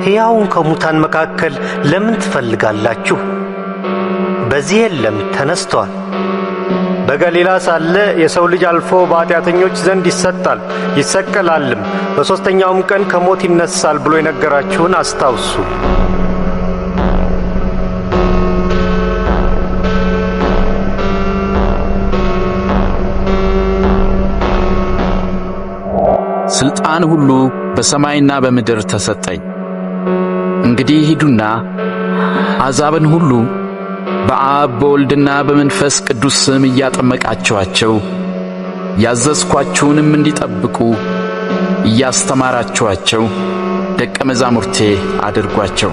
ሕያውን ከሙታን መካከል ለምን ትፈልጋላችሁ? በዚህ የለም ተነስቷል። በገሊላ ሳለ የሰው ልጅ አልፎ በኃጢአተኞች ዘንድ ይሰጣል ይሰቀላልም፣ በሦስተኛውም ቀን ከሞት ይነሳል ብሎ የነገራችሁን አስታውሱ። ስልጣን ሁሉ በሰማይና በምድር ተሰጠኝ። እንግዲህ ሂዱና አሕዛብን ሁሉ በአብ በወልድና በመንፈስ ቅዱስ ስም እያጠመቃችኋቸው ያዘዝኳችሁንም እንዲጠብቁ እያስተማራችኋቸው ደቀ መዛሙርቴ አድርጓቸው።